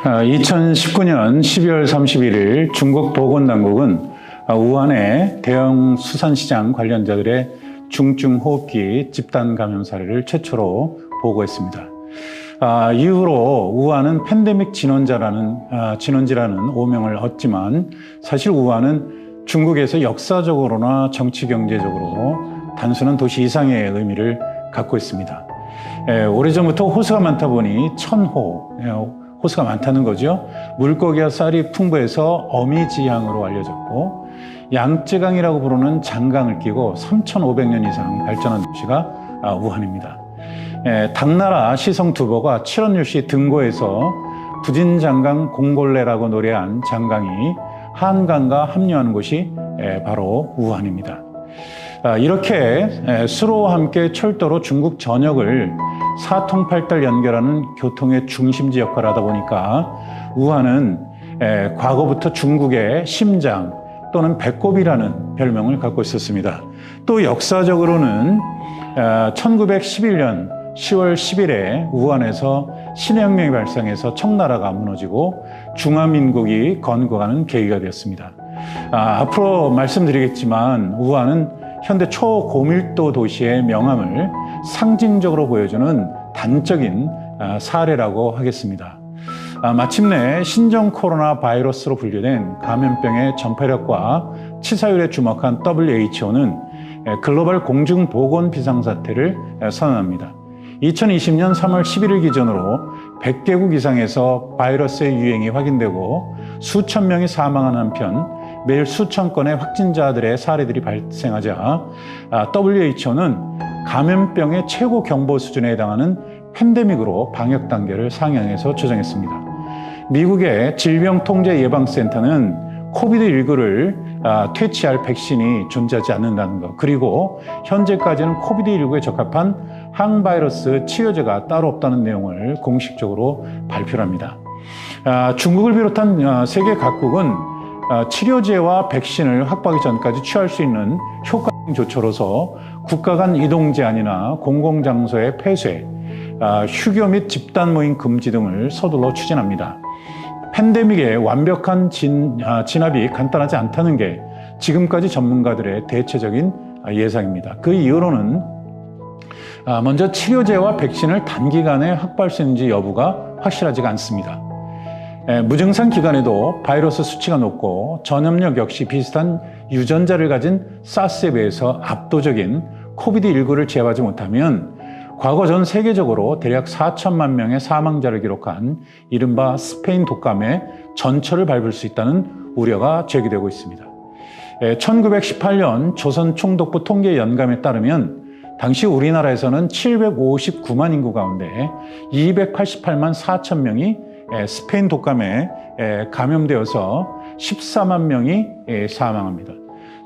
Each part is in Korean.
2019년 12월 31일 중국 보건당국은 우한의 대형 수산시장 관련자들의 중증호흡기 집단 감염 사례를 최초로 보고했습니다. 이후로 우한은 팬데믹 진원지라는 오명을 얻지만 사실 우한은 중국에서 역사적으로나 정치 경제적으로 단순한 도시 이상의 의미를 갖고 있습니다. 오래전부터 호수가 많다 보니 천호, 호수가 많다는 거죠. 물고기와 쌀이 풍부해서 어미지향으로 알려졌고 양쯔강이라고 부르는 장강을 끼고 3,500년 이상 발전한 도시가 우한입니다. 당나라 시성 두보가 칠원율시 등고에서 부진장강 공골레라고 노래한 장강이 한강과 합류하는 곳이 바로 우한입니다. 이렇게 수로와 함께 철도로 중국 전역을 사통팔달 연결하는 교통의 중심지 역할을 하다 보니까 우한은 과거부터 중국의 심장 또는 배꼽이라는 별명을 갖고 있었습니다. 또 역사적으로는 1911년 10월 10일에 우한에서 신해혁명이 발생해서 청나라가 무너지고 중화민국이 건국하는 계기가 되었습니다. 앞으로 말씀드리겠지만 우한은 현대 초고밀도 도시의 명암을 상징적으로 보여주는 단적인 사례라고 하겠습니다. 마침내 신종 코로나 바이러스로 분류된 감염병의 전파력과 치사율에 주목한 WHO는 글로벌 공중보건 비상사태를 선언합니다. 2020년 3월 11일 기준으로 100개국 이상에서 바이러스의 유행이 확인되고 수천 명이 사망한 한편 매일 수천 건의 확진자들의 사례들이 발생하자 WHO는 감염병의 최고 경보 수준에 해당하는 팬데믹으로 방역 단계를 상향해서 조정했습니다. 미국의 질병통제예방센터는 코비드19를 퇴치할 백신이 존재하지 않는다는 것, 그리고 현재까지는 코비드19에 적합한 항바이러스 치료제가 따로 없다는 내용을 공식적으로 발표합니다. 중국을 비롯한 세계 각국은 치료제와 백신을 확보하기 전까지 취할 수 있는 효과적인 조처로서 국가 간 이동 제한이나 공공장소의 폐쇄, 휴교 및 집단 모임 금지 등을 서둘러 추진합니다. 팬데믹의 완벽한 진압이 간단하지 않다는 게 지금까지 전문가들의 대체적인 예상입니다. 그 이유로는 먼저 치료제와 백신을 단기간에 확보할 수 있는지 여부가 확실하지가 않습니다. 무증상 기간에도 바이러스 수치가 높고 전염력 역시 비슷한 유전자를 가진 사스에 비해서 압도적인 코비드19를 제압하지 못하면 과거 전 세계적으로 대략 4천만 명의 사망자를 기록한 이른바 스페인 독감의 전철을 밟을 수 있다는 우려가 제기되고 있습니다. 1918년 조선총독부 통계연감에 따르면 당시 우리나라에서는 759만 인구 가운데 288만 4천 명이 스페인 독감에 감염되어서 14만 명이 사망합니다.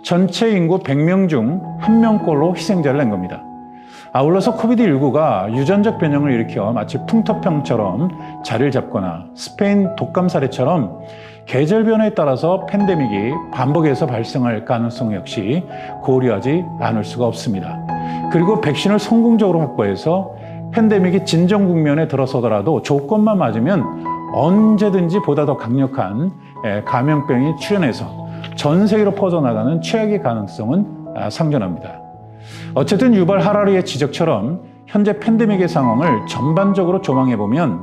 전체 인구 100명 중 1명꼴로 희생자를 낸 겁니다. 아울러서 코비드19가 유전적 변형을 일으켜 마치 풍토병처럼 자리를 잡거나 스페인 독감 사례처럼 계절 변화에 따라서 팬데믹이 반복해서 발생할 가능성 역시 고려하지 않을 수가 없습니다. 그리고 백신을 성공적으로 확보해서 팬데믹이 진정 국면에 들어서더라도 조건만 맞으면 언제든지 보다 더 강력한 감염병이 출현해서 전 세계로 퍼져나가는 최악의 가능성은 상존합니다. 어쨌든 유발 하라리의 지적처럼 현재 팬데믹의 상황을 전반적으로 조망해보면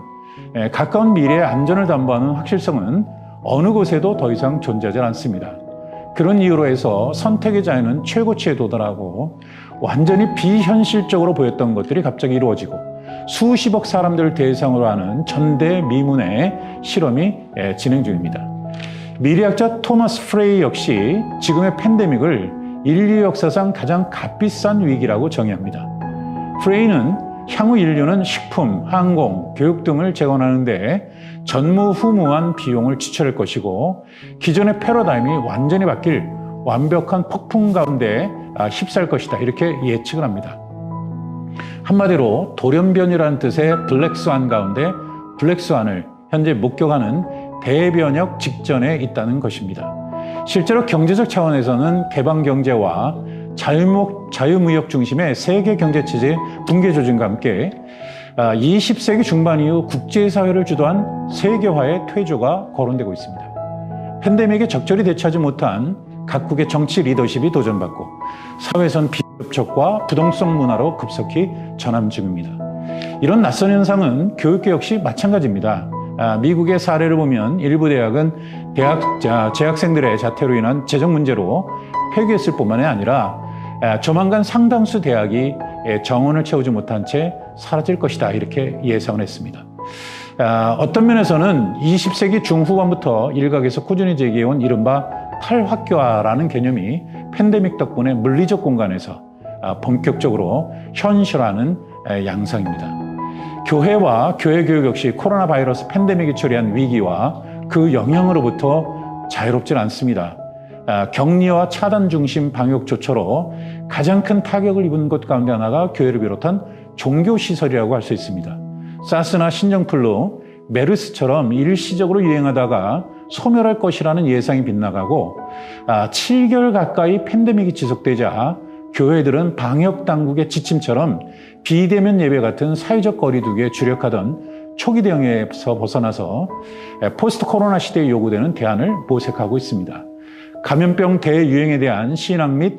가까운 미래의 안전을 담보하는 확실성은 어느 곳에도 더 이상 존재하지 않습니다. 그런 이유로 해서 선택의 자유는 최고치에 도달하고 완전히 비현실적으로 보였던 것들이 갑자기 이루어지고 수십억 사람들을 대상으로 하는 전대미문의 실험이 진행 중입니다. 미래학자 토마스 프레이 역시 지금의 팬데믹을 인류 역사상 가장 값비싼 위기라고 정의합니다. 프레이는 향후 인류는 식품, 항공, 교육 등을 재건하는 데 전무후무한 비용을 지출할 것이고 기존의 패러다임이 완전히 바뀔 완벽한 폭풍 가운데 휩싸일 것이다, 이렇게 예측을 합니다. 한마디로 돌연변이라는 뜻의 블랙스완 가운데 블랙스완을 현재 목격하는 대변역 직전에 있다는 것입니다. 실제로 경제적 차원에서는 개방경제와 자유무역 중심의 세계 경제체제 붕괴 조짐과 함께 20세기 중반 이후 국제사회를 주도한 세계화의 퇴조가 거론되고 있습니다. 팬데믹에 적절히 대처하지 못한 각국의 정치 리더십이 도전받고 사회선 비협력과 부동성 문화로 급속히 전환 중입니다. 이런 낯선 현상은 교육계 역시 마찬가지입니다. 미국의 사례를 보면 일부 대학은 재학생들의 자퇴로 인한 재정 문제로 폐교했을 뿐만이 아니라 조만간 상당수 대학이 정원을 채우지 못한 채 사라질 것이다 이렇게 예상을 했습니다. 어떤 면에서는 20세기 중후반부터 일각에서 꾸준히 제기해온 이른바 탈학교화라는 개념이 팬데믹 덕분에 물리적 공간에서 본격적으로 현실화하는 양상입니다. 교회와 교회 교육 역시 코로나 바이러스 팬데믹이 초래한 위기와 그 영향으로부터 자유롭진 않습니다. 격리와 차단 중심 방역 조처로 가장 큰 타격을 입은 것 가운데 하나가 교회를 비롯한 종교시설이라고 할 수 있습니다. 사스나 신종플루, 메르스처럼 일시적으로 유행하다가 소멸할 것이라는 예상이 빗나가고 7개월 가까이 팬데믹이 지속되자 교회들은 방역 당국의 지침처럼 비대면 예배 같은 사회적 거리두기에 주력하던 초기 대응에서 벗어나서 포스트 코로나 시대에 요구되는 대안을 모색하고 있습니다. 감염병 대유행에 대한 신학 및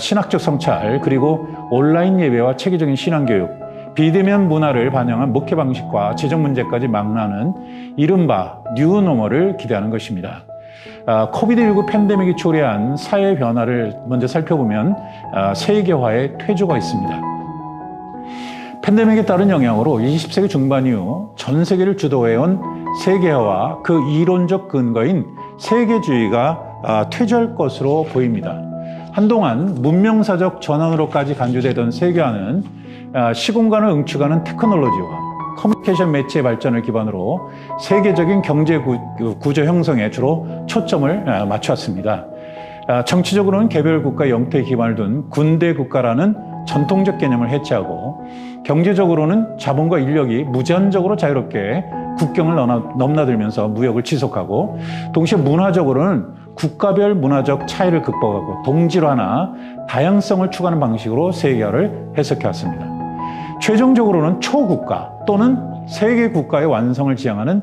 신학적 성찰, 그리고 온라인 예배와 체계적인 신앙교육, 비대면 문화를 반영한 목회 방식과 재정 문제까지 망라하는 이른바 뉴노멀을 기대하는 것입니다. 코비드19 팬데믹이 초래한 사회 변화를 먼저 살펴보면 세계화의 퇴조가 있습니다. 팬데믹에 따른 영향으로 20세기 중반 이후 전 세계를 주도해온 세계화와 그 이론적 근거인 세계주의가 퇴조할 것으로 보입니다. 한동안 문명사적 전환으로까지 간주되던 세계화는 시공간을 응축하는 테크놀로지와 커뮤니케이션 매체의 발전을 기반으로 세계적인 경제 구조 형성에 주로 초점을 맞추었습니다. 정치적으로는 개별 국가 영토에 기반을 둔 군대 국가라는 전통적 개념을 해체하고, 경제적으로는 자본과 인력이 무제한적으로 자유롭게 국경을 넘나들면서 무역을 지속하고, 동시에 문화적으로는 국가별 문화적 차이를 극복하고 동질화나 다양성을 추구하는 방식으로 세계화를 해석해왔습니다. 최종적으로는 초국가 또는 세계 국가의 완성을 지향하는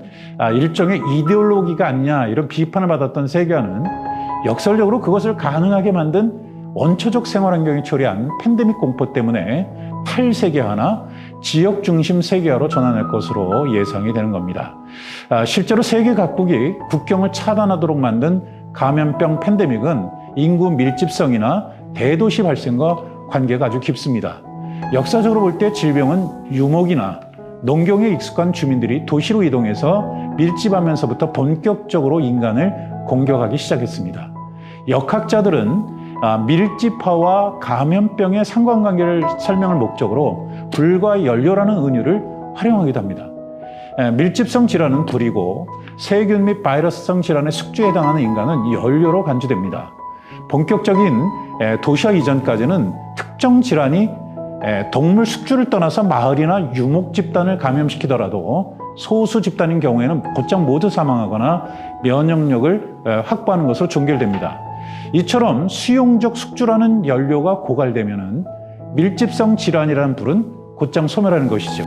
일종의 이데올로기가 아니냐, 이런 비판을 받았던 세계화는 역설적으로 그것을 가능하게 만든 원초적 생활 환경이 초래한 팬데믹 공포 때문에 탈세계화나 지역 중심 세계화로 전환할 것으로 예상이 되는 겁니다. 실제로 세계 각국이 국경을 차단하도록 만든 감염병 팬데믹은 인구 밀집성이나 대도시 발생과 관계가 아주 깊습니다. 역사적으로 볼 때 질병은 유목이나 농경에 익숙한 주민들이 도시로 이동해서 밀집하면서부터 본격적으로 인간을 공격하기 시작했습니다. 역학자들은 밀집화와 감염병의 상관관계를 설명할 목적으로 불과 연료라는 은유를 활용하기도 합니다. 밀집성 질환은 불이고 세균 및 바이러스성 질환의 숙주에 해당하는 인간은 연료로 간주됩니다. 본격적인 도시화 이전까지는 특정 질환이 동물 숙주를 떠나서 마을이나 유목 집단을 감염시키더라도 소수 집단인 경우에는 곧장 모두 사망하거나 면역력을 확보하는 것으로 종결됩니다. 이처럼 수용적 숙주라는 연료가 고갈되면 밀집성 질환이라는 불은 곧장 소멸하는 것이죠.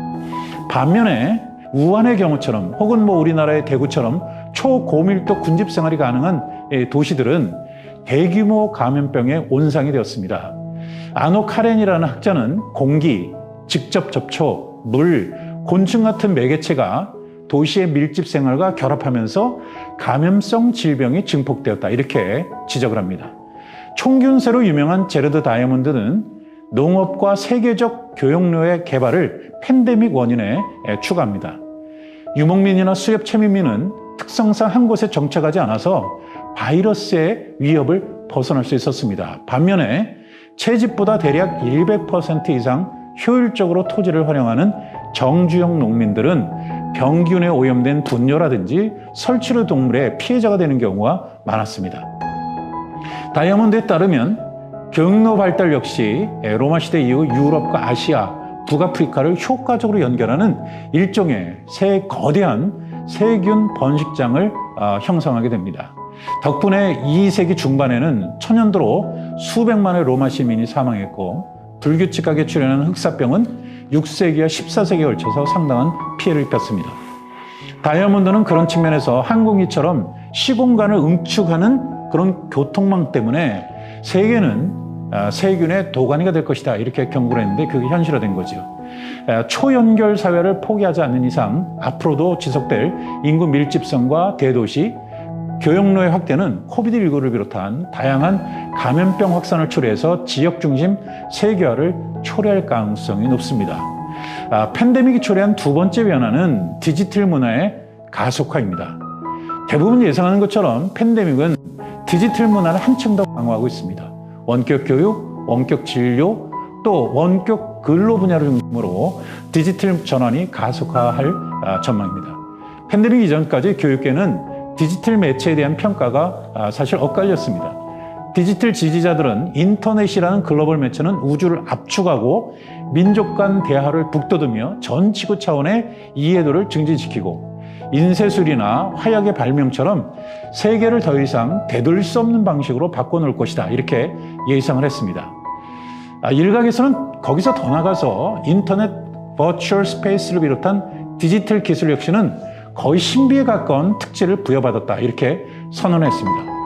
반면에 우한의 경우처럼 혹은 우리나라의 대구처럼 초고밀도 군집 생활이 가능한 도시들은 대규모 감염병의 온상이 되었습니다. 아노 카렌이라는 학자는 공기, 직접 접촉, 물, 곤충 같은 매개체가 도시의 밀집 생활과 결합하면서 감염성 질병이 증폭되었다, 이렇게 지적을 합니다. 총균세로 유명한 제러드 다이아몬드는 농업과 세계적 교역로의 개발을 팬데믹 원인에 추가합니다. 유목민이나 수렵 채민민은 특성상 한 곳에 정착하지 않아서 바이러스의 위협을 벗어날 수 있었습니다. 반면에 채집보다 대략 100% 이상 효율적으로 토지를 활용하는 정주형 농민들은 병균에 오염된 분뇨라든지 설치류 동물의 피해자가 되는 경우가 많았습니다. 다이아몬드에 따르면 경로 발달 역시 로마 시대 이후 유럽과 아시아, 북아프리카를 효과적으로 연결하는 일종의 거대한 세균 번식장을 형성하게 됩니다. 덕분에 2세기 중반에는 천연도로 수백만의 로마 시민이 사망했고, 불규칙하게 출현하는 흑사병은 6세기와 14세기에 걸쳐서 상당한 피해를 입혔습니다. 다이아몬드는 그런 측면에서 항공기처럼 시공간을 응축하는 그런 교통망 때문에 세계는 세균의 도가니가 될 것이다 이렇게 경고를 했는데 그게 현실화된 거죠. 초연결 사회를 포기하지 않는 이상 앞으로도 지속될 인구 밀집성과 대도시, 교역로의 확대는 코비드19를 비롯한 다양한 감염병 확산을 초래해서 지역 중심 세계화를 초래할 가능성이 높습니다. 팬데믹이 초래한 두 번째 변화는 디지털 문화의 가속화입니다. 대부분 예상하는 것처럼 팬데믹은 디지털 문화를 한층 더 강화하고 있습니다. 원격 교육, 원격 진료, 또 원격 근로 분야를 중심으로 디지털 전환이 가속화할 전망입니다. 팬데믹 이전까지 교육계는 디지털 매체에 대한 평가가 사실 엇갈렸습니다. 디지털 지지자들은 인터넷이라는 글로벌 매체는 우주를 압축하고 민족 간 대화를 북돋으며 전 지구 차원의 이해도를 증진시키고 인쇄술이나 화약의 발명처럼 세계를 더 이상 되돌릴 수 없는 방식으로 바꿔놓을 것이다 이렇게 예상을 했습니다. 일각에서는 거기서 더 나가서 인터넷 버추얼 스페이스를 비롯한 디지털 기술 혁신은 거의 신비에 가까운 특질을 부여받았다 이렇게 선언했습니다.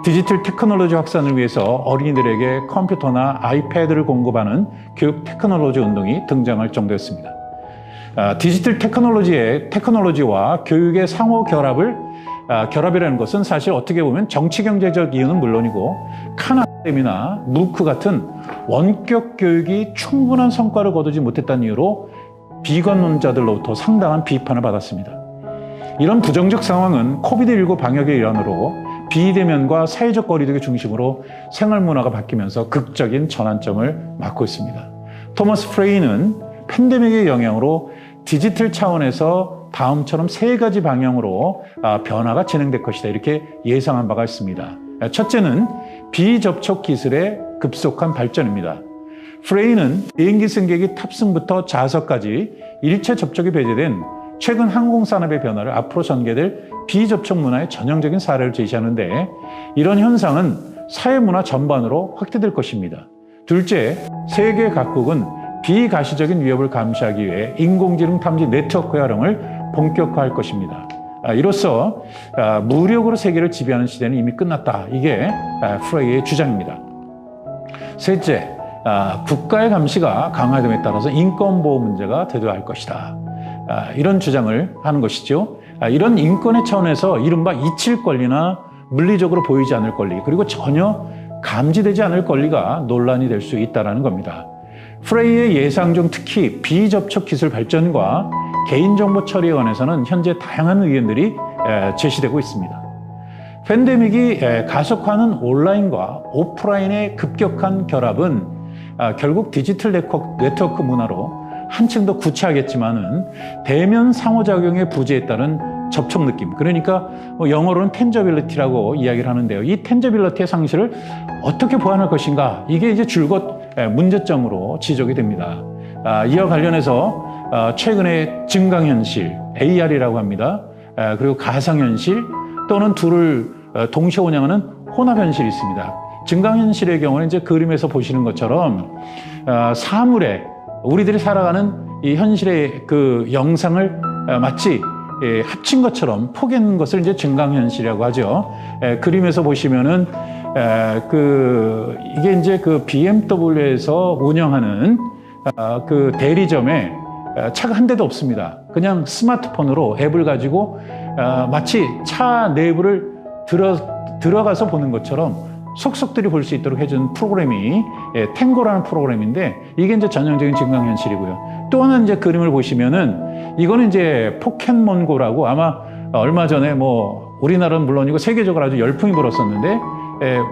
디지털 테크놀로지 확산을 위해서 어린이들에게 컴퓨터나 아이패드를 공급하는 교육 테크놀로지 운동이 등장할 정도였습니다. 디지털 테크놀로지와 교육의 상호 결합이라는 것은 사실 어떻게 보면 정치 경제적 이유는 물론이고 칸 아카데미나 무크 같은 원격 교육이 충분한 성과를 거두지 못했다는 이유로 비관론자들로부터 상당한 비판을 받았습니다. 이런 부정적 상황은 코비드19 방역의 일환으로 비대면과 사회적 거리두기 중심으로 생활 문화가 바뀌면서 극적인 전환점을 맞고 있습니다. 토머스 프레이는 팬데믹의 영향으로 디지털 차원에서 다음처럼 세 가지 방향으로 변화가 진행될 것이다 이렇게 예상한 바가 있습니다. 첫째는 비접촉 기술의 급속한 발전입니다. 프레이는 비행기 승객이 탑승부터 좌석까지 일체 접촉이 배제된 최근 항공산업의 변화를 앞으로 전개될 비접촉 문화의 전형적인 사례를 제시하는데 이런 현상은 사회문화 전반으로 확대될 것입니다. 둘째, 세계 각국은 비가시적인 위협을 감시하기 위해 인공지능 탐지 네트워크 활용을 본격화할 것입니다. 이로써 무력으로 세계를 지배하는 시대는 이미 끝났다. 이게 프레이의 주장입니다. 셋째, 국가의 감시가 강화됨에 따라서 인권보호 문제가 대두할 것이다. 이런 주장을 하는 것이죠. 이런 인권의 차원에서 이른바 잊힐 권리나 물리적으로 보이지 않을 권리 그리고 전혀 감지되지 않을 권리가 논란이 될 수 있다는 겁니다. 프레이의 예상 중 특히 비접촉 기술 발전과 개인정보 처리에 관해서는 현재 다양한 의견들이 제시되고 있습니다. 팬데믹이 가속화하는 온라인과 오프라인의 급격한 결합은 결국 디지털 네트워크 문화로 한층 더 구체하겠지만은 대면 상호작용의 부재에 따른 접촉 느낌. 그러니까 영어로는 텐저빌리티라고 이야기를 하는데요. 이 텐저빌리티의 상실을 어떻게 보완할 것인가? 이게 이제 줄곧 문제점으로 지적이 됩니다. 이와 관련해서 최근에 증강현실, AR이라고 합니다. 그리고 가상현실 또는 둘을 동시에 운영하는 혼합현실이 있습니다. 증강현실의 경우는 이제 그림에서 보시는 것처럼 사물에 우리들이 살아가는 이 현실의 그 영상을 마치 합친 것처럼 포갠 것을 이제 증강현실이라고 하죠. 그림에서 보시면은 이게 이제 그 BMW에서 운영하는 그 대리점에 차가 한 대도 없습니다. 그냥 스마트폰으로 앱을 가지고 마치 차 내부를 들어가서 보는 것처럼 속속들이 볼 수 있도록 해준 프로그램이 탱고라는 프로그램인데 이게 이제 전형적인 증강현실이고요. 또 하나 이제 그림을 보시면은 이거는 이제 포켓몬고라고 아마 얼마 전에 뭐 우리나라는 물론이고 세계적으로 아주 열풍이 불었었는데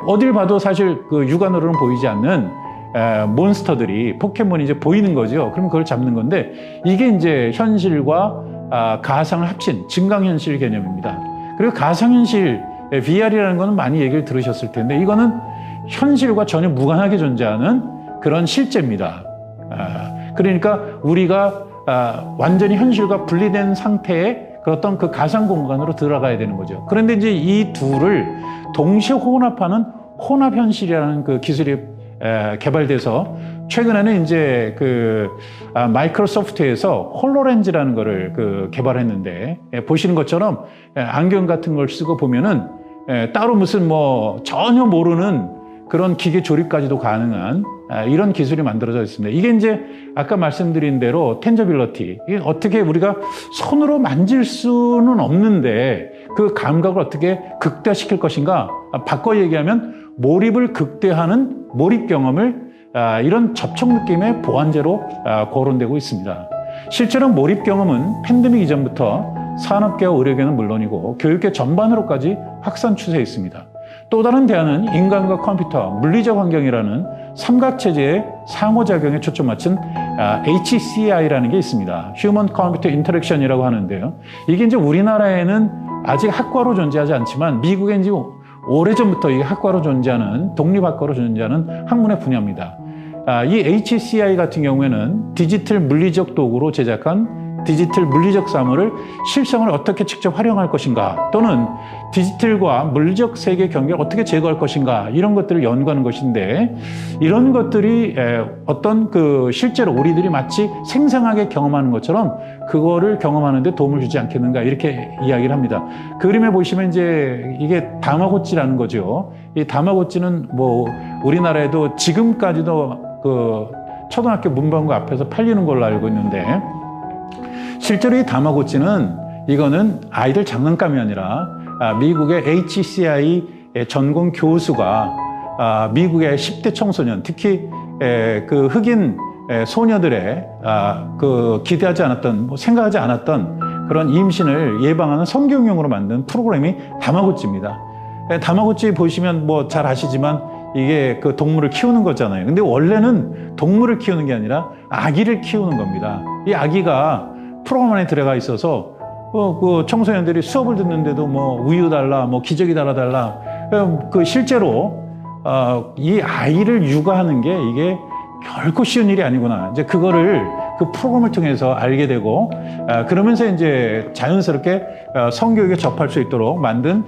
어딜 봐도 사실 그 육안으로는 보이지 않는 몬스터들이 포켓몬이 이제 보이는 거죠. 그럼 그걸 잡는 건데 이게 이제 현실과 가상을 합친 증강현실 개념입니다. 그리고 가상현실 VR이라는 거는 많이 얘기를 들으셨을 텐데 이거는 현실과 전혀 무관하게 존재하는 그런 실제입니다. 그러니까 우리가 완전히 현실과 분리된 상태의 어떤 그 가상 공간으로 들어가야 되는 거죠. 그런데 이제 이 둘을 동시에 혼합하는 혼합현실이라는 그 기술이 개발돼서 최근에는 이제 마이크로소프트에서 홀로렌즈라는 거를 개발했는데, 보시는 것처럼 안경 같은 걸 쓰고 보면은 따로 무슨 뭐 전혀 모르는 그런 기계 조립까지도 가능한 이런 기술이 만들어져 있습니다. 이게 이제 아까 말씀드린 대로 텐저빌러티, 이게 어떻게 우리가 손으로 만질 수는 없는데 그 감각을 어떻게 극대화시킬 것인가, 바꿔 얘기하면 몰입을 극대화하는 몰입 경험을 이런 접촉 느낌의 보완제로 거론되고 있습니다. 실제로 몰입 경험은 팬데믹 이전부터 산업계와 의료계는 물론이고 교육계 전반으로까지 확산 추세에 있습니다. 또 다른 대안은 인간과 컴퓨터, 물리적 환경이라는 삼각체제의 상호작용에 초점 맞춘 HCI라는 게 있습니다. Human Computer Interaction이라고 하는데요. 이게 이제 우리나라에는 아직 학과로 존재하지 않지만 미국엔 이제 오래전부터 이 학과로 존재하는, 독립학과로 존재하는 학문의 분야입니다. 이 HCI 같은 경우에는 디지털 물리적 도구로 제작한 디지털 물리적 사물을 실생활에 어떻게 직접 활용할 것인가, 또는 디지털과 물리적 세계의 경계를 어떻게 제거할 것인가, 이런 것들을 연구하는 것인데, 이런 것들이 어떤 실제로 우리들이 마치 생생하게 경험하는 것처럼 그거를 경험하는 데 도움을 주지 않겠는가, 이렇게 이야기를 합니다. 그림에 보시면 이제 이게 다마고찌라는 거죠. 이 다마고찌는 뭐 우리나라에도 지금까지도 초등학교 문방구 앞에서 팔리는 걸로 알고 있는데, 실제로 이 다마고찌는 이거는 아이들 장난감이 아니라 미국의 HCI 전공 교수가 미국의 10대 청소년, 특히 흑인 소녀들의 기대하지 않았던, 생각하지 않았던 그런 임신을 예방하는 성경용으로 만든 프로그램이 다마고찌입니다. 다마고찌 보시면 뭐 잘 아시지만 이게 동물을 키우는 거잖아요. 근데 원래는 동물을 키우는 게 아니라 아기를 키우는 겁니다. 이 아기가 프로그램 안에 들어가 있어서 청소년들이 수업을 듣는데도 뭐 우유 달라, 뭐 기저귀 달라. 실제로 이 아이를 육아하는 게 이게 결코 쉬운 일이 아니구나. 이제 그거를 그 프로그램을 통해서 알게 되고, 그러면서 이제 자연스럽게 성교육에 접할 수 있도록 만든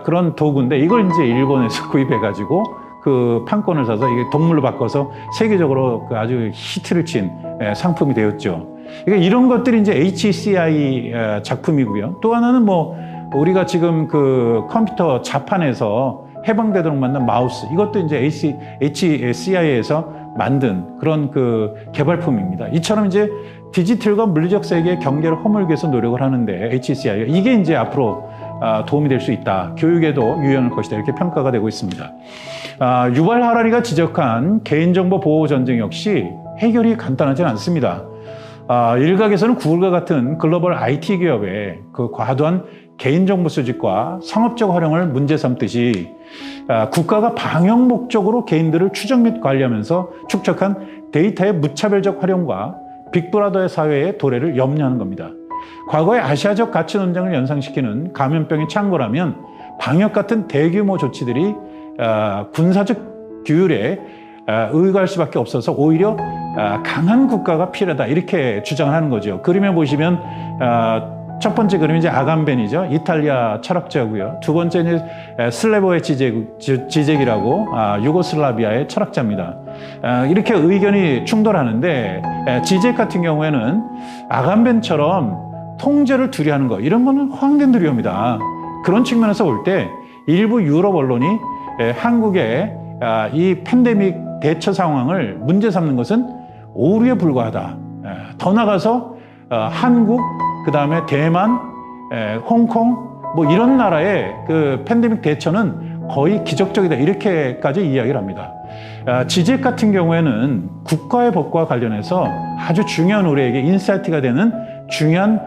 그런 도구인데, 이걸 이제 일본에서 구입해가지고 그 판권을 사서 이게 동물로 바꿔서 세계적으로 아주 히트를 친 상품이 되었죠. 그러니까 이런 것들이 이제 HCI 작품이고요. 또 하나는 뭐 우리가 지금 컴퓨터 자판에서 해방되도록 만든 마우스, 이것도 이제 HCI에서 만든 그런 개발품입니다. 이처럼 이제 디지털과 물리적 세계의 경계를 허물기 위해서 노력을 하는데, HCI 이게 이제 앞으로 도움이 될 수 있다. 교육에도 유용할 것이다. 이렇게 평가가 되고 있습니다. 유발 하라리가 지적한 개인정보 보호 전쟁 역시 해결이 간단하지는 않습니다. 일각에서는 구글과 같은 글로벌 IT 기업의 과도한 개인정보 수집과 상업적 활용을 문제 삼듯이 국가가 방역 목적으로 개인들을 추적 및 관리하면서 축적한 데이터의 무차별적 활용과 빅브라더의 사회의 도래를 염려하는 겁니다. 과거의 아시아적 가치 논쟁을 연상시키는 감염병이 창궐하면 방역 같은 대규모 조치들이 군사적 규율에 의거할 수밖에 없어서 오히려 강한 국가가 필요하다, 이렇게 주장을 하는 거죠. 그림에 보시면 첫 번째 그림이 이제 아감벤이죠. 이탈리아 철학자고요. 두 번째는 슬레보의 지젝이라고 유고슬라비아의 철학자입니다. 이렇게 의견이 충돌하는데, 지젝 같은 경우에는 아감벤처럼 통제를 두려워하는 거, 이런 거는 허황된 두려움이다. 그런 측면에서 볼 때 일부 유럽 언론이 한국의 이 팬데믹 대처 상황을 문제 삼는 것은 오류에 불과하다. 더 나아가서 한국, 그 다음에 대만, 홍콩, 뭐 이런 나라의 팬데믹 대처는 거의 기적적이다, 이렇게까지 이야기를 합니다. 지젝 같은 경우에는 국가의 법과 관련해서 아주 중요한, 우리에게 인사이트가 되는 중요한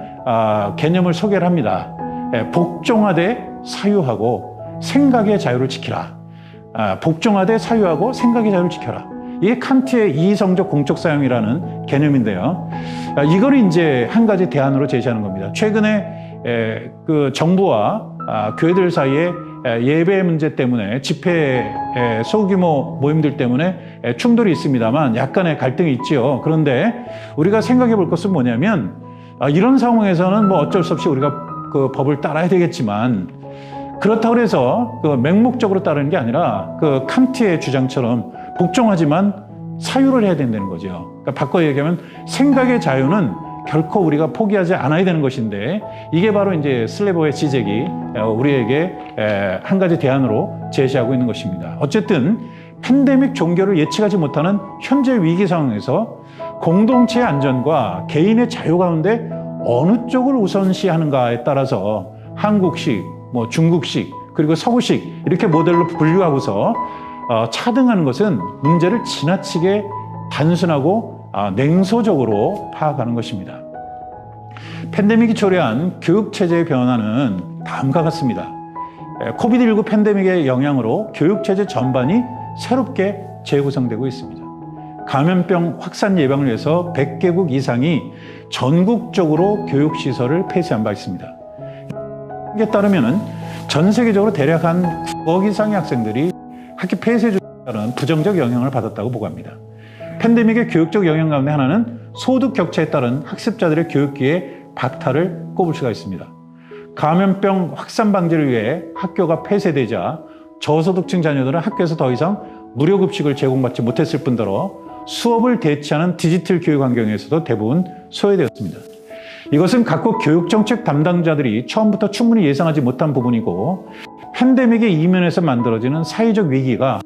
개념을 소개를 합니다. 복종하되 사유하고 생각의 자유를 지키라. 복종하되 사유하고 생각의 자유를 지켜라. 이게 칸트의 이성적 공적 사용이라는 개념인데요. 이걸 이제 한 가지 대안으로 제시하는 겁니다. 최근에 정부와 교회들 사이에 예배 문제 때문에, 집회 소규모 모임들 때문에 충돌이 있습니다만 약간의 갈등이 있지요. 그런데 우리가 생각해 볼 것은 뭐냐면, 이런 상황에서는 뭐 어쩔 수 없이 우리가 법을 따라야 되겠지만, 그렇다고 해서 맹목적으로 따르는 게 아니라 칸트의 주장처럼 복종하지만 사유를 해야 된다는 거죠. 그러니까 바꿔 얘기하면 생각의 자유는 결코 우리가 포기하지 않아야 되는 것인데, 이게 바로 이제 슬레버의 지적이 우리에게 한 가지 대안으로 제시하고 있는 것입니다. 어쨌든 팬데믹 종교를 예측하지 못하는 현재 위기 상황에서 공동체의 안전과 개인의 자유 가운데 어느 쪽을 우선시하는가에 따라서 한국식, 중국식, 그리고 서구식 이렇게 모델로 분류하고서 차등하는 것은 문제를 지나치게 단순하고 냉소적으로 파악하는 것입니다. 팬데믹이 초래한 교육체제의 변화는 다음과 같습니다. 코비드19 팬데믹의 영향으로 교육체제 전반이 새롭게 재구성되고 있습니다. 감염병 확산 예방을 위해서 100개국 이상이 전국적으로 교육시설을 폐쇄한 바 있습니다. 이에 따르면 전 세계적으로 대략 한 9억 이상의 학생들이 학교 폐쇄 조치에 따른 부정적 영향을 받았다고 보고합니다. 팬데믹의 교육적 영향 가운데 하나는 소득 격차에 따른 학습자들의 교육 기회 박탈을 꼽을 수가 있습니다. 감염병 확산 방지를 위해 학교가 폐쇄되자 저소득층 자녀들은 학교에서 더 이상 무료 급식을 제공받지 못했을 뿐더러 수업을 대체하는 디지털 교육 환경에서도 대부분 소외되었습니다. 이것은 각국 교육정책 담당자들이 처음부터 충분히 예상하지 못한 부분이고, 팬데믹의 이면에서 만들어지는 사회적 위기가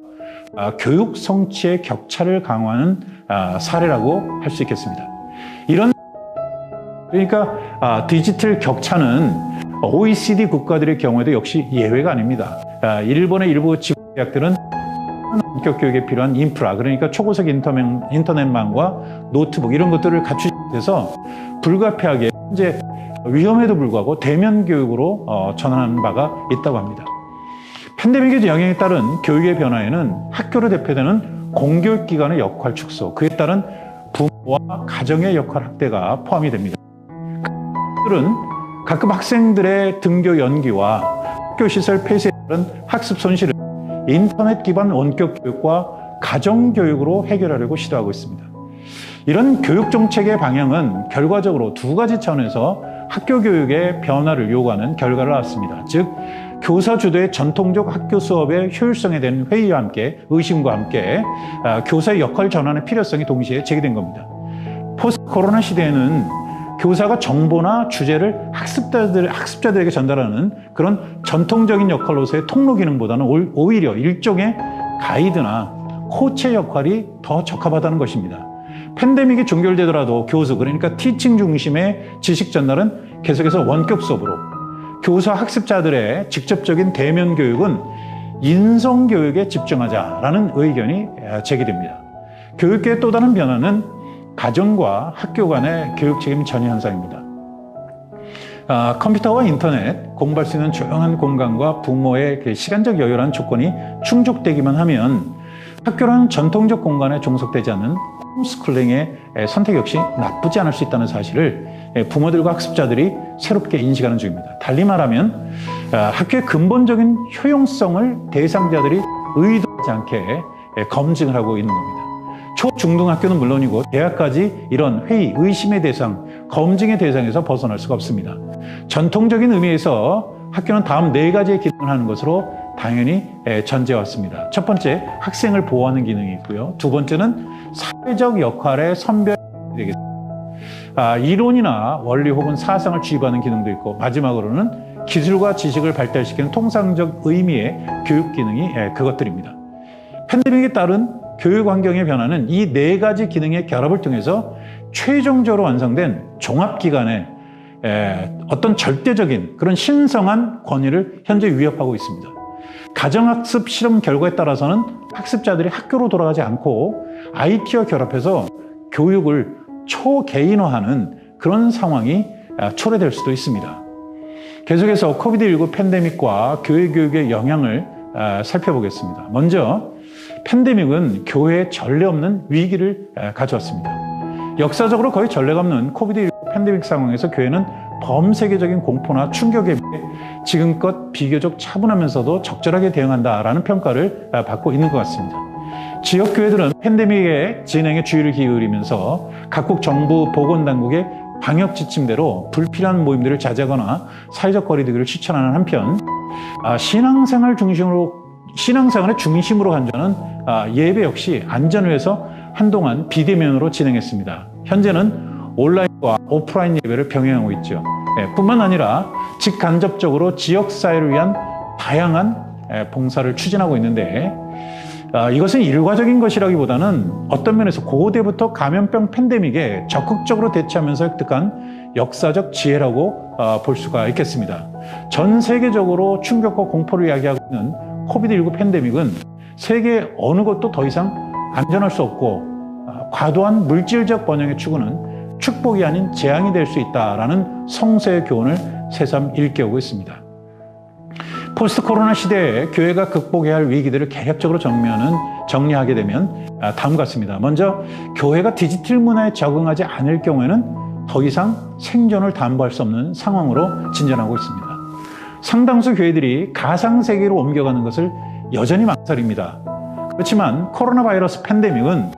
교육 성취의 격차를 강화하는 사례라고 할 수 있겠습니다. 그러니까 디지털 격차는 OECD 국가들의 경우에도 역시 예외가 아닙니다. 일본의 일부 지방대학들은 본격 교육에 필요한 인프라, 그러니까 초고속 인터넷망과 노트북 이런 것들을 갖추지 못해서 불가피하게 현재 위험에도 불구하고 대면 교육으로 전환하는 바가 있다고 합니다. 팬데믹의 영향에 따른 교육의 변화에는 학교로 대표되는 공교육기관의 역할 축소, 그에 따른 부모와 가정의 역할 확대가 포함이 됩니다. 학교들은 가끔 학생들의 등교 연기와 학교시설 폐쇄에 따른 학습 손실을 인터넷 기반 원격 교육과 가정 교육으로 해결하려고 시도하고 있습니다. 이런 교육 정책의 방향은 결과적으로 두 가지 차원에서 학교 교육의 변화를 요구하는 결과를 낳았습니다. 즉, 교사 주도의 전통적 학교 수업의 효율성에 대한 회의와 함께, 의심과 함께 교사의 역할 전환의 필요성이 동시에 제기된 겁니다. 포스트 코로나 시대에는 교사가 정보나 주제를 학습자들에게 전달하는 그런 전통적인 역할로서의 통로 기능보다는 오히려 일종의 가이드나 코치의 역할이 더 적합하다는 것입니다. 팬데믹이 종결되더라도 교수, 그러니까 티칭 중심의 지식 전달은 계속해서 원격 수업으로, 교사 학습자들의 직접적인 대면 교육은 인성 교육에 집중하자라는 의견이 제기됩니다. 교육계의 또 다른 변화는 가정과 학교 간의 교육 책임 전이 현상입니다. 컴퓨터와 인터넷, 공부할 수 있는 조용한 공간과 부모의 시간적 여유라는 조건이 충족되기만 하면 학교라는 전통적 공간에 종속되지 않는 홈스쿨링의 선택 역시 나쁘지 않을 수 있다는 사실을 부모들과 학습자들이 새롭게 인식하는 중입니다. 달리 말하면 학교의 근본적인 효용성을 대상자들이 의도하지 않게 검증을 하고 있는 겁니다. 초, 중등학교는 물론이고 대학까지 이런 회의, 의심의 대상, 검증의 대상에서 벗어날 수가 없습니다. 전통적인 의미에서 학교는 다음 4가지의 기능을 하는 것으로 당연히 전제해왔습니다. 첫 번째, 학생을 보호하는 기능이 있고요. 두 번째는 사회적 역할의 선별이 되겠습니다. 이론이나 원리 혹은 사상을 주입하는 기능도 있고, 마지막으로는 기술과 지식을 발달시키는 통상적 의미의 교육 기능이 그것들입니다. 팬데믹에 따른 교육 환경의 변화는 이 4가지 기능의 결합을 통해서 최종적으로 완성된 종합기관의 어떤 절대적인 그런 신성한 권위를 현재 위협하고 있습니다. 가정학습 실험 결과에 따라서는 학습자들이 학교로 돌아가지 않고 IT와 결합해서 교육을 초개인화하는 그런 상황이 초래될 수도 있습니다. 계속해서 코비드19 팬데믹과 교회 교육의 영향을 살펴보겠습니다. 먼저 팬데믹은 교회에 전례 없는 위기를 가져왔습니다. 역사적으로 거의 전례가 없는 코비드19 팬데믹 상황에서 교회는 범세계적인 공포나 충격에 비해 지금껏 비교적 차분하면서도 적절하게 대응한다라는 평가를 받고 있는 것 같습니다. 지역 교회들은 팬데믹의 진행에 주의를 기울이면서 각국 정부 보건당국의 방역 지침대로 불필요한 모임들을 자제하거나 사회적 거리두기를 추천하는 한편, 신앙생활의 중심으로 간주하는 예배 역시 안전을 위해서 한동안 비대면으로 진행했습니다. 현재는 온라인과 오프라인 예배를 병행하고 있죠. 뿐만 아니라 직간접적으로 지역사회를 위한 다양한 봉사를 추진하고 있는데, 이것은 일과적인 것이라기보다는 어떤 면에서 고대부터 감염병 팬데믹에 적극적으로 대처하면서 획득한 역사적 지혜라고 볼 수가 있겠습니다. 전 세계적으로 충격과 공포를 야기하고 있는 코비드19 팬데믹은 세계 어느 곳도 더 이상 안전할 수 없고, 과도한 물질적 번영의 추구는 축복이 아닌 재앙이 될 수 있다라는 성서의 교훈을 새삼 일깨우고 있습니다. 포스트 코로나 시대에 교회가 극복해야 할 위기들을 개략적으로 정리하게 되면 다음과 같습니다. 먼저, 교회가 디지털 문화에 적응하지 않을 경우에는 더 이상 생존을 담보할 수 없는 상황으로 진전하고 있습니다. 상당수 교회들이 가상세계로 옮겨가는 것을 여전히 망설입니다. 그렇지만 코로나 바이러스 팬데믹은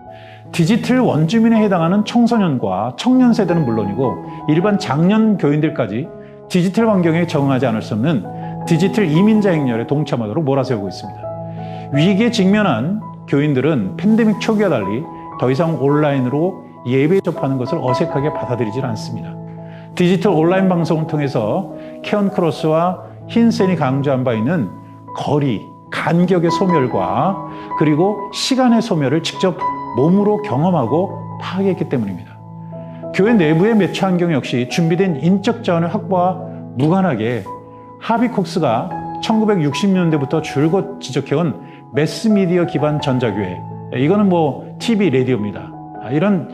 디지털 원주민에 해당하는 청소년과 청년 세대는 물론이고 일반 장년 교인들까지 디지털 환경에 적응하지 않을 수 없는 디지털 이민자 행렬에 동참하도록 몰아세우고 있습니다. 위기에 직면한 교인들은 팬데믹 초기와 달리 더 이상 온라인으로 예배에 접하는 것을 어색하게 받아들이질 않습니다. 디지털 온라인 방송을 통해서 케언 크로스와 힌센이 강조한 바 있는 거리, 간격의 소멸과 그리고 시간의 소멸을 직접 몸으로 경험하고 파악했기 때문입니다. 교회 내부의 매체 환경 역시 준비된 인적 자원의 확보와 무관하게 하비 콕스가 1960년대부터 줄곧 지적해온 매스미디어 기반 전자교회, 이거는 TV, 라디오입니다. 이런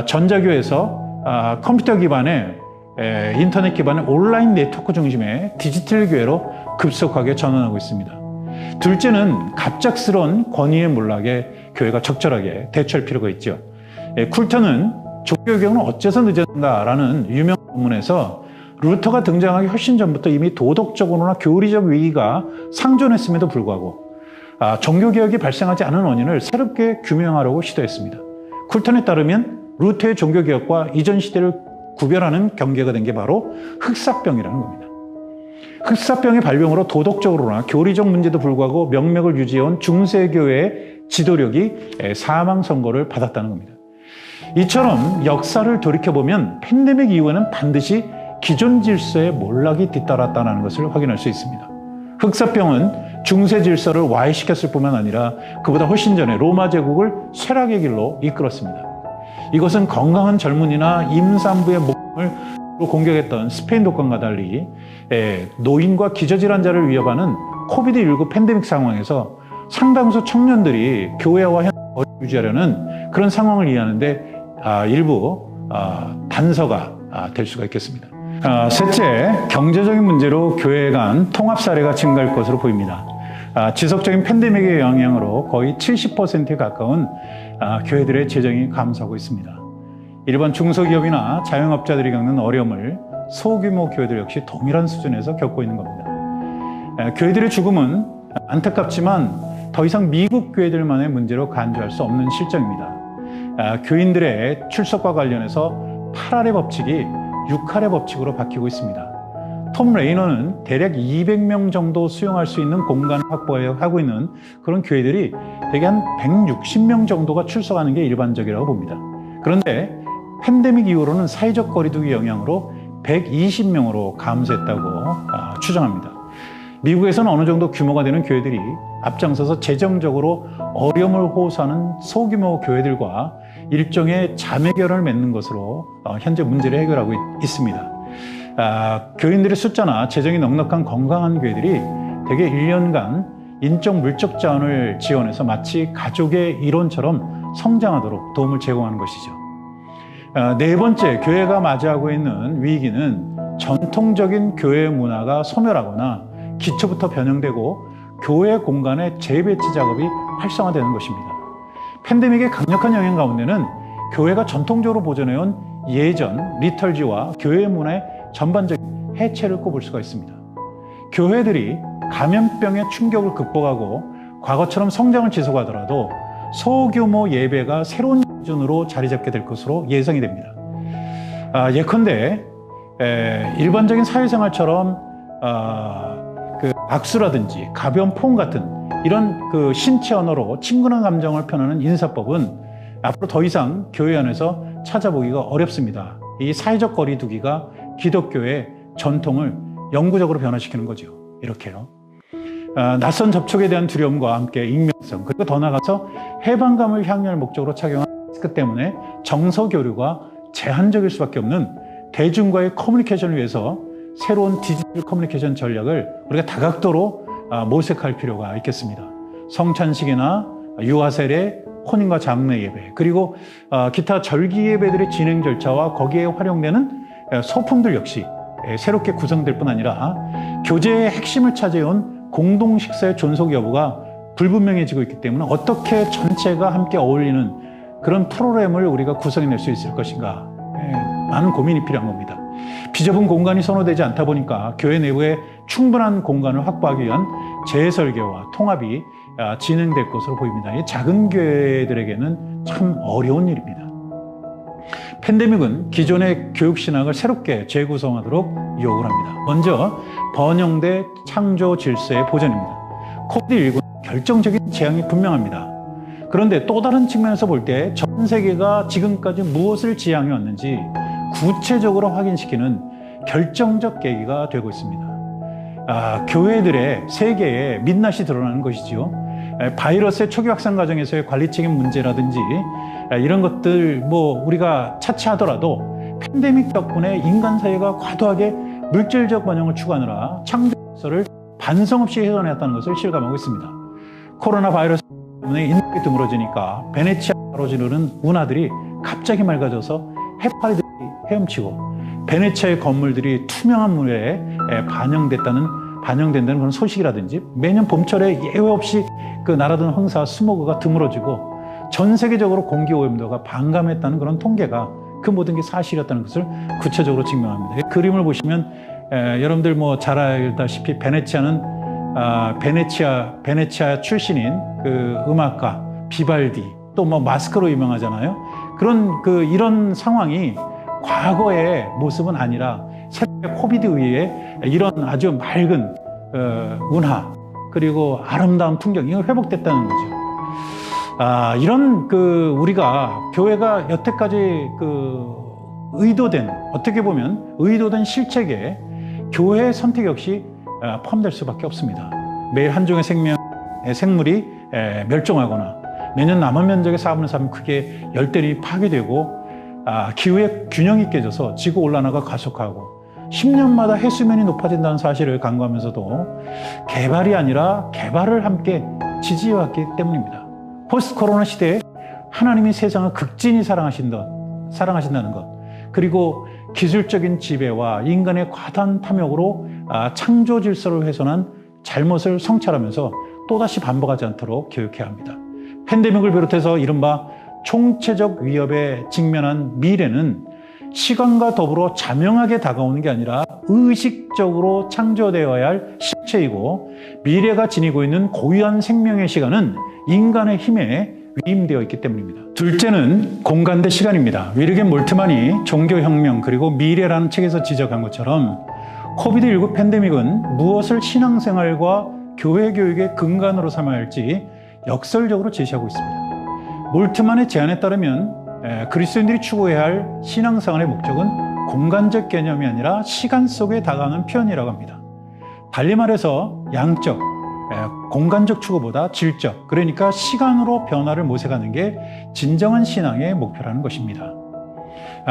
전자교회에서 컴퓨터 기반의 인터넷 기반의 온라인 네트워크 중심의 디지털 교회로 급속하게 전환하고 있습니다. 둘째는 갑작스러운 권위의 몰락에 교회가 적절하게 대처할 필요가 있죠. 쿨터는 종교개혁은 어째서 늦었는가라는 유명 본문에서 루터가 등장하기 훨씬 전부터 이미 도덕적으로나 교리적 위기가 상존했음에도 불구하고 종교개혁이 발생하지 않은 원인을 새롭게 규명하려고 시도했습니다. 쿨턴에 따르면 루터의 종교개혁과 이전 시대를 구별하는 경계가 된 게 바로 흑사병이라는 겁니다. 흑사병의 발병으로 도덕적으로나 교리적 문제도 불구하고 명맥을 유지해온 중세교회의 지도력이 사망 선고를 받았다는 겁니다. 이처럼 역사를 돌이켜보면 팬데믹 이후에는 반드시 기존 질서의 몰락이 뒤따랐다는 것을 확인할 수 있습니다. 흑사병은 중세 질서를 와해시켰을 뿐만 아니라 그보다 훨씬 전에 로마 제국을 쇠락의 길로 이끌었습니다. 이것은 건강한 젊은이나 임산부의 목숨을 공격했던 스페인 독감과 달리 노인과 기저질환자를 위협하는 코비드19 팬데믹 상황에서 상당수 청년들이 교회와 거리를 유지하려는 그런 상황을 이해하는데 일부 단서가 될 수가 있겠습니다. 셋째, 경제적인 문제로 교회 간 통합 사례가 증가할 것으로 보입니다. 지속적인 팬데믹의 영향으로 거의 70%에 가까운 교회들의 재정이 감소하고 있습니다. 일반 중소기업이나 자영업자들이 겪는 어려움을 소규모 교회들 역시 동일한 수준에서 겪고 있는 겁니다. 교회들의 죽음은 안타깝지만 더 이상 미국 교회들만의 문제로 간주할 수 없는 실정입니다. 교인들의 출석과 관련해서 8할의 법칙이 6할의 법칙으로 바뀌고 있습니다. 톰 레이너는 대략 200명 정도 수용할 수 있는 공간을 확보하고 있는 그런 교회들이 대개 한 160명 정도가 출석하는 게 일반적이라고 봅니다. 그런데 팬데믹 이후로는 사회적 거리두기 영향으로 120명으로 감소했다고 추정합니다. 미국에서는 어느 정도 규모가 되는 교회들이 앞장서서 재정적으로 어려움을 호소하는 소규모 교회들과 일종의 자매결을 맺는 것으로 현재 문제를 해결하고 있습니다. 교인들의 숫자나 재정이 넉넉한 건강한 교회들이 대개 1년간 인적 물적 자원을 지원해서 마치 가족의 일원처럼 성장하도록 도움을 제공하는 것이죠. 네 번째, 교회가 맞이하고 있는 위기는 전통적인 교회 문화가 소멸하거나 기초부터 변형되고 교회 공간의 재배치 작업이 활성화되는 것입니다. 팬데믹의 강력한 영향 가운데는 교회가 전통적으로 보존해온 예전 리털지와 교회 문화의 전반적인 해체를 꼽을 수가 있습니다. 교회들이 감염병의 충격을 극복하고 과거처럼 성장을 지속하더라도 소규모 예배가 새로운 기준으로 자리 잡게 될 것으로 예상이 됩니다. 예컨대 일반적인 사회생활처럼 악수라든지 가벼운 포옹 같은 이런 신체 언어로 친근한 감정을 표현하는 인사법은 앞으로 더 이상 교회 안에서 찾아보기가 어렵습니다. 이 사회적 거리두기가 기독교의 전통을 영구적으로 변화시키는 거죠. 이렇게요. 낯선 접촉에 대한 두려움과 함께 익명성, 그리고 더 나아가서 해방감을 향유할 목적으로 착용한 마스크 때문에 정서 교류가 제한적일 수밖에 없는 대중과의 커뮤니케이션을 위해서 새로운 디지털 커뮤니케이션 전략을 우리가 다각도로 모색할 필요가 있겠습니다. 성찬식이나 유아세례, 혼인과 장례 예배, 그리고 기타 절기 예배들의 진행 절차와 거기에 활용되는 소품들 역시 새롭게 구성될 뿐 아니라 교제의 핵심을 차지해온 공동 식사의 존속 여부가 불분명해지고 있기 때문에 어떻게 전체가 함께 어울리는 그런 프로그램을 우리가 구성해낼 수 있을 것인가, 많은 고민이 필요한 겁니다. 비좁은 공간이 선호되지 않다 보니까 교회 내부에 충분한 공간을 확보하기 위한 재설계와 통합이 진행될 것으로 보입니다. 이 작은 교회들에게는 참 어려운 일입니다. 팬데믹은 기존의 교육 신학을 새롭게 재구성하도록 요구를 합니다. 먼저 번영대 창조 질서의 보전입니다. 코비드19는 결정적인 재앙이 분명합니다. 그런데 또 다른 측면에서 볼 때 전 세계가 지금까지 무엇을 지향해 왔는지 구체적으로 확인시키는 결정적 계기가 되고 있습니다. 교회들의 세계에 민낯이 드러나는 것이지요. 바이러스의 초기 확산 과정에서의 관리 책임 문제라든지 이런 것들 우리가 차치하더라도 팬데믹 덕분에 인간 사회가 과도하게 물질적 번영을 추구하느라 창조성을 반성 없이 훼손했다는 것을 실감하고 있습니다. 코로나 바이러스 때문에 인력이 드물어지니까 베네치아 가로지르는 운하들이 갑자기 맑아져서 해파리들이 헤엄치고 베네치아의 건물들이 투명한 물에 반영된다는 그런 소식이라든지 매년 봄철에 예외 없이 그 날아든 황사 스모그가 드물어지고 전 세계적으로 공기 오염도가 반감했다는 그런 통계가 그 모든 게 사실이었다는 것을 구체적으로 증명합니다. 이 그림을 보시면 여러분들 잘 알다시피 베네치아는 베네치아 출신인 그 음악가 비발디 또 마스크로 유명하잖아요. 이런 상황이 과거의 모습은 아니라 새로운 코비드 이후에 이런 아주 맑은 운하 그리고 아름다운 풍경이 회복됐다는 거죠. 이런 우리가 교회가 여태까지 어떻게 보면 의도된 실책에 교회의 선택 역시 포함될 수밖에 없습니다. 매일 한 종의 생물이 멸종하거나 매년 남한 면적의 4분의 3이 크게 열대림이 파괴되고 기후의 균형이 깨져서 지구 온난화가 가속하고 10년마다 해수면이 높아진다는 사실을 간과하면서도 개발이 아니라 개발을 함께 지지해왔기 때문입니다. 포스트 코로나 시대에 하나님이 세상을 극진히 사랑하신다는 것, 그리고 기술적인 지배와 인간의 과다한 탐욕으로 창조 질서를 훼손한 잘못을 성찰하면서 또다시 반복하지 않도록 교육해야 합니다. 팬데믹을 비롯해서 이른바 총체적 위협에 직면한 미래는 시간과 더불어 자명하게 다가오는 게 아니라 의식적으로 창조되어야 할 실체이고, 미래가 지니고 있는 고유한 생명의 시간은 인간의 힘에 위임되어 있기 때문입니다. 둘째는 공간 대 시간입니다. 위르겐 몰트만이 종교혁명 그리고 미래라는 책에서 지적한 것처럼 코비드19 팬데믹은 무엇을 신앙생활과 교회 교육의 근간으로 삼아야 할지 역설적으로 제시하고 있습니다. 몰트만의 제안에 따르면 그리스도인들이 추구해야 할 신앙생활의 목적은 공간적 개념이 아니라 시간 속에 다가오는 표현이라고 합니다. 달리 말해서 양적, 공간적 추구보다 질적, 그러니까 시간으로 변화를 모색하는 게 진정한 신앙의 목표라는 것입니다.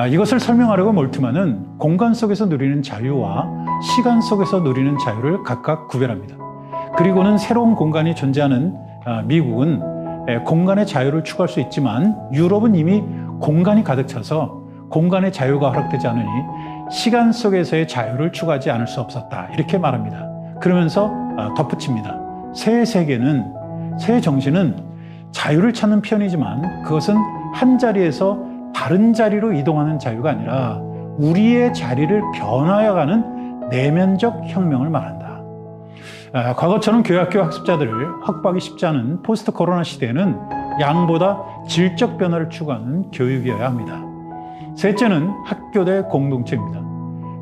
이것을 설명하려고 몰트만은 공간 속에서 누리는 자유와 시간 속에서 누리는 자유를 각각 구별합니다. 그리고는 새로운 공간이 존재하는 미국은 공간의 자유를 추구할 수 있지만 유럽은 이미 공간이 가득 차서 공간의 자유가 허락되지 않으니 시간 속에서의 자유를 추구하지 않을 수 없었다, 이렇게 말합니다. 그러면서 덧붙입니다. 새 세계는, 새 정신은 자유를 찾는 편이지만 그것은 한 자리에서 다른 자리로 이동하는 자유가 아니라 우리의 자리를 변화해가는 내면적 혁명을 말한다. 과거처럼 교회학교 학습자들을 확보하기 쉽지 않은 포스트 코로나 시대에는 양보다 질적 변화를 추구하는 교육이어야 합니다. 셋째는 학교 대 공동체입니다.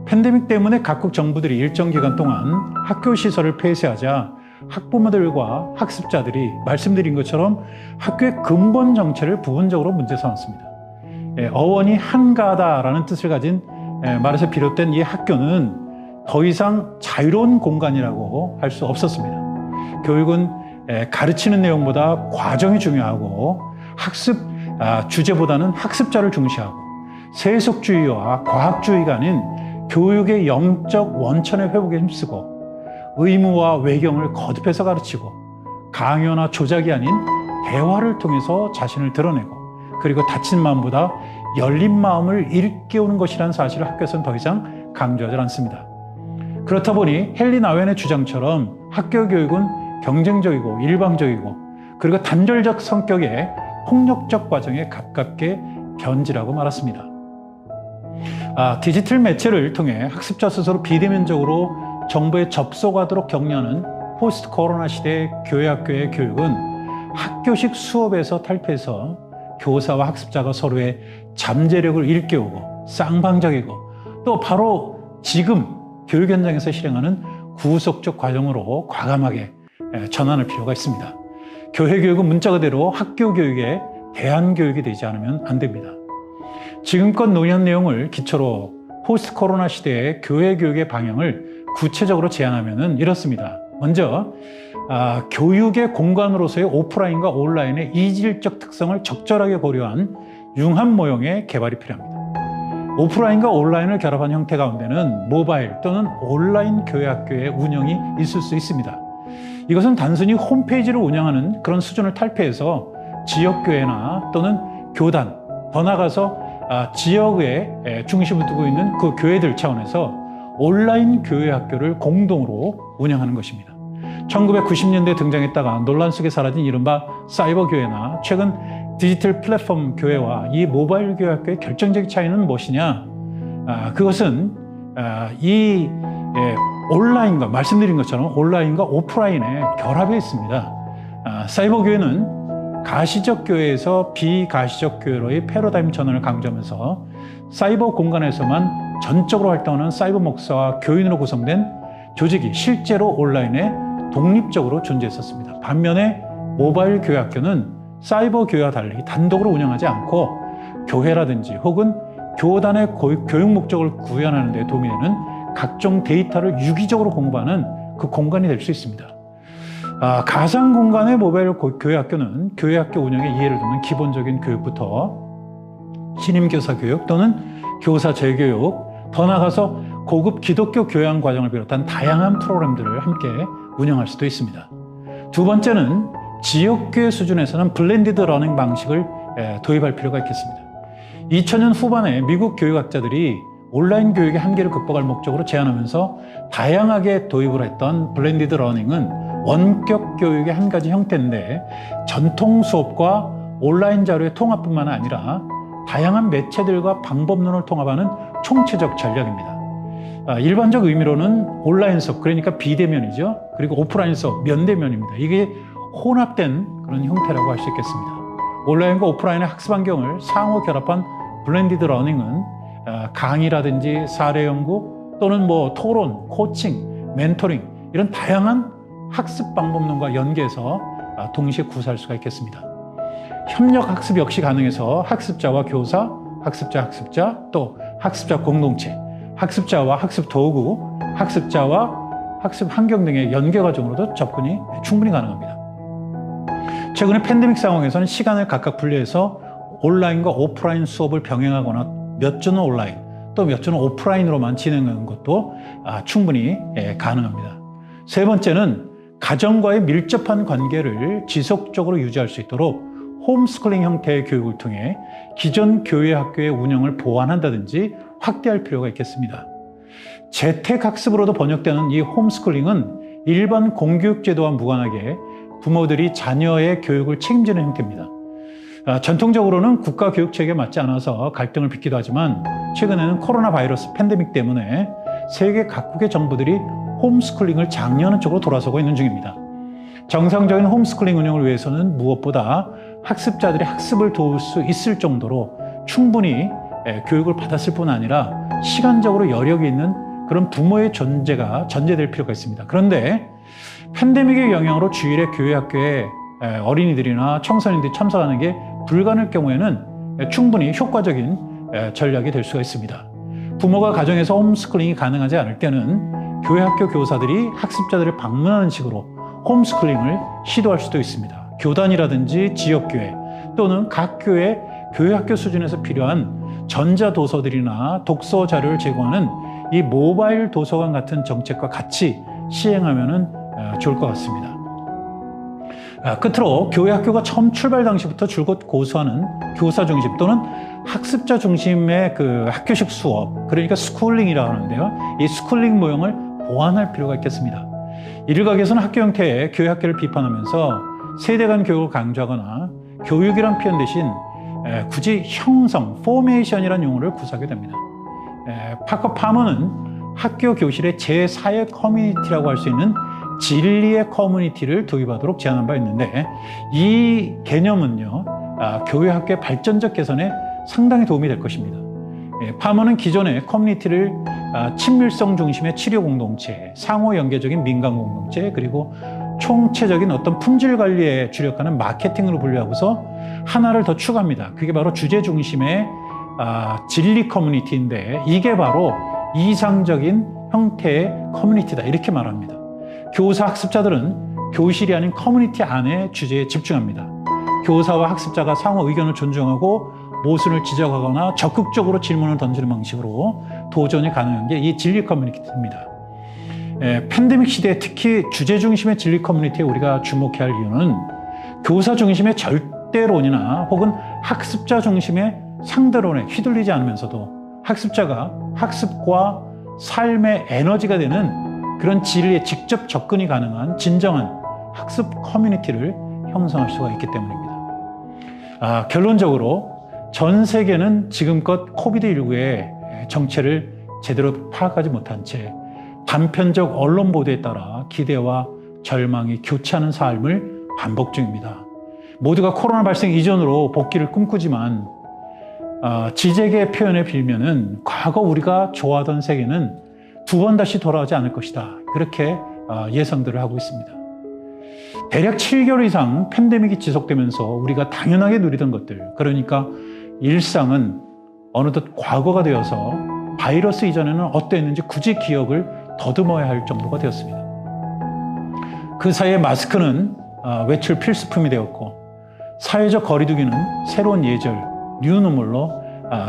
팬데믹 때문에 각국 정부들이 일정 기간 동안 학교 시설을 폐쇄하자 학부모들과 학습자들이 말씀드린 것처럼 학교의 근본 정체를 부분적으로 문제 삼았습니다. 어원이 한가하다라는 뜻을 가진 말에서 비롯된 이 학교는 더 이상 자유로운 공간이라고 할 수 없었습니다. 교육은 가르치는 내용보다 과정이 중요하고 학습 주제보다는 학습자를 중시하고 세속주의와 과학주의가 아닌 교육의 영적 원천의 회복에 힘쓰고 의무와 외경을 거듭해서 가르치고 강요나 조작이 아닌 대화를 통해서 자신을 드러내고 그리고 닫힌 마음보다 열린 마음을 일깨우는 것이라는 사실을 학교에서는 더 이상 강조하지 않습니다. 그렇다 보니 헨리 나웬의 주장처럼 학교 교육은 경쟁적이고 일방적이고 그리고 단절적 성격의 폭력적 과정에 가깝게 변질하고 말았습니다. 디지털 매체를 통해 학습자 스스로 비대면적으로 정보에 접속하도록 격려하는 포스트 코로나 시대의 교회학교의 교육은 학교식 수업에서 탈피해서 교사와 학습자가 서로의 잠재력을 일깨우고 쌍방적이고 또 바로 지금 교육 현장에서 실행하는 구속적 과정으로 과감하게 전환할 필요가 있습니다. 교회 교육은 문자 그대로 학교 교육의 대안 교육이 되지 않으면 안 됩니다. 지금껏 논의한 내용을 기초로 포스트 코로나 시대의 교회 교육의 방향을 구체적으로 제안하면 이렇습니다. 먼저 교육의 공간으로서의 오프라인과 온라인의 이질적 특성을 적절하게 고려한 융합 모형의 개발이 필요합니다. 오프라인과 온라인을 결합한 형태 가운데는 모바일 또는 온라인 교회 학교의 운영이 있을 수 있습니다. 이것은 단순히 홈페이지를 운영하는 그런 수준을 탈피해서 지역교회나 또는 교단, 더 나아가서 지역에 중심을 두고 있는 그 교회들 차원에서 온라인 교회 학교를 공동으로 운영하는 것입니다. 1990년대에 등장했다가 논란 속에 사라진 이른바 사이버 교회나 최근 디지털 플랫폼 교회와 이 모바일 교회 학교의 결정적인 차이는 무엇이냐? 그것은 온라인과 말씀드린 것처럼 온라인과 오프라인의 결합에 있습니다. 사이버 교회는 가시적 교회에서 비가시적 교회로의 패러다임 전환을 강조하면서 사이버 공간에서만 전적으로 활동하는 사이버 목사와 교인으로 구성된 조직이 실제로 온라인에 독립적으로 존재했었습니다. 반면에 모바일 교회 학교는 사이버 교회와 달리 단독으로 운영하지 않고 교회라든지 혹은 교단의 교육 목적을 구현하는 데 도움이 되는 각종 데이터를 유기적으로 공부하는 그 공간이 될 수 있습니다. 가상 공간의 모바일 교회 학교는 교회 학교 운영에 이해를 두는 기본적인 교육부터 신임교사 교육 또는 교사 재교육, 더 나아가서 고급 기독교 교양 과정을 비롯한 다양한 프로그램들을 함께 운영할 수도 있습니다. 두 번째는 지역교회 수준에서는 블렌디드 러닝 방식을 도입할 필요가 있겠습니다. 2000년 후반에 미국 교육학자들이 온라인 교육의 한계를 극복할 목적으로 제안하면서 다양하게 도입을 했던 블렌디드 러닝은 원격 교육의 한 가지 형태인데 전통 수업과 온라인 자료의 통합뿐만 아니라 다양한 매체들과 방법론을 통합하는 총체적 전략입니다. 일반적 의미로는 온라인 수업, 그러니까 비대면이죠. 그리고 오프라인 수업, 면대면입니다. 이게 혼합된 그런 형태라고 할 수 있겠습니다. 온라인과 오프라인의 학습 환경을 상호 결합한 블렌디드 러닝은 강의라든지 사례 연구 또는 토론, 코칭, 멘토링 이런 다양한 학습 방법론과 연계해서 동시에 구사할 수가 있겠습니다. 협력 학습 역시 가능해서 학습자와 교사, 학습자, 또 학습자 공동체, 학습자와 학습 도구, 학습자와 학습 환경 등의 연계 과정으로도 접근이 충분히 가능합니다. 최근에 팬데믹 상황에서는 시간을 각각 분리해서 온라인과 오프라인 수업을 병행하거나 몇 주는 온라인, 또 몇 주는 오프라인으로만 진행하는 것도 충분히 가능합니다. 세 번째는 가정과의 밀접한 관계를 지속적으로 유지할 수 있도록 홈스쿨링 형태의 교육을 통해 기존 교회 학교의 운영을 보완한다든지 확대할 필요가 있겠습니다. 재택학습으로도 번역되는 이 홈스쿨링은 일반 공교육 제도와 무관하게 부모들이 자녀의 교육을 책임지는 형태입니다. 전통적으로는 국가 교육 체계에 맞지 않아서 갈등을 빚기도 하지만 최근에는 코로나 바이러스 팬데믹 때문에 세계 각국의 정부들이 홈스쿨링을 장려하는 쪽으로 돌아서고 있는 중입니다. 정상적인 홈스쿨링 운영을 위해서는 무엇보다 학습자들이 학습을 도울 수 있을 정도로 충분히 교육을 받았을 뿐 아니라 시간적으로 여력이 있는 그런 부모의 존재가 전제될 필요가 있습니다. 그런데 팬데믹의 영향으로 주일에 교회 학교에 어린이들이나 청소년들이 참석하는 게 불가능할 경우에는 충분히 효과적인 전략이 될 수가 있습니다. 부모가 가정에서 홈스쿨링이 가능하지 않을 때는 교회 학교 교사들이 학습자들을 방문하는 식으로 홈스쿨링을 시도할 수도 있습니다. 교단이라든지 지역교회 또는 각 교회 학교 수준에서 필요한 전자도서들이나 독서 자료를 제공하는 이 모바일 도서관 같은 정책과 같이 시행하면 좋을 것 같습니다. 끝으로 교회 학교가 처음 출발 당시부터 줄곧 고수하는 교사 중심 또는 학습자 중심의 그 학교식 수업, 그러니까 스쿨링이라고 하는데요. 이 스쿨링 모형을 보완할 필요가 있겠습니다. 일각에서는 학교 형태의 교회 학교를 비판하면서 세대 간 교육을 강조하거나 교육이란 표현 대신 굳이 형성, 포메이션이라는 용어를 구사하게 됩니다. 파커 파머는 학교 교실의 제4의 커뮤니티라고 할 수 있는 진리의 커뮤니티를 도입하도록 제안한 바 있는데, 이 개념은요, 교회 학교의 발전적 개선에 상당히 도움이 될 것입니다. 파머는 기존의 커뮤니티를 친밀성 중심의 치료 공동체, 상호 연계적인 민간 공동체, 그리고 총체적인 어떤 품질 관리에 주력하는 마케팅으로 분류하고서 하나를 더 추가합니다. 그게 바로 주제 중심의 진리 커뮤니티인데, 이게 바로 이상적인 형태의 커뮤니티다, 이렇게 말합니다. 교사 학습자들은 교실이 아닌 커뮤니티 안의 주제에 집중합니다. 교사와 학습자가 상호 의견을 존중하고 모순을 지적하거나 적극적으로 질문을 던지는 방식으로 도전이 가능한 게 이 진리 커뮤니티입니다. 팬데믹 시대에 특히 주제 중심의 진리 커뮤니티에 우리가 주목해야 할 이유는 교사 중심의 절대론이나 혹은 학습자 중심의 상대론에 휘둘리지 않으면서도 학습자가 학습과 삶의 에너지가 되는 그런 진리에 직접 접근이 가능한 진정한 학습 커뮤니티를 형성할 수가 있기 때문입니다. 결론적으로 전 세계는 지금껏 코비드19의 정체를 제대로 파악하지 못한 채 단편적 언론 보도에 따라 기대와 절망이 교차하는 삶을 반복 중입니다. 모두가 코로나 발생 이전으로 복귀를 꿈꾸지만 지적의 표현에 빌면은 과거 우리가 좋아하던 세계는 두 번 다시 돌아오지 않을 것이다, 그렇게 예상들을 하고 있습니다. 대략 7개월 이상 팬데믹이 지속되면서 우리가 당연하게 누리던 것들, 그러니까 일상은 어느덧 과거가 되어서 바이러스 이전에는 어떠했는지 굳이 기억을 더듬어야 할 정도가 되었습니다. 그 사이에 마스크는 외출 필수품이 되었고, 사회적 거리두기는 새로운 예절, 뉴노멀로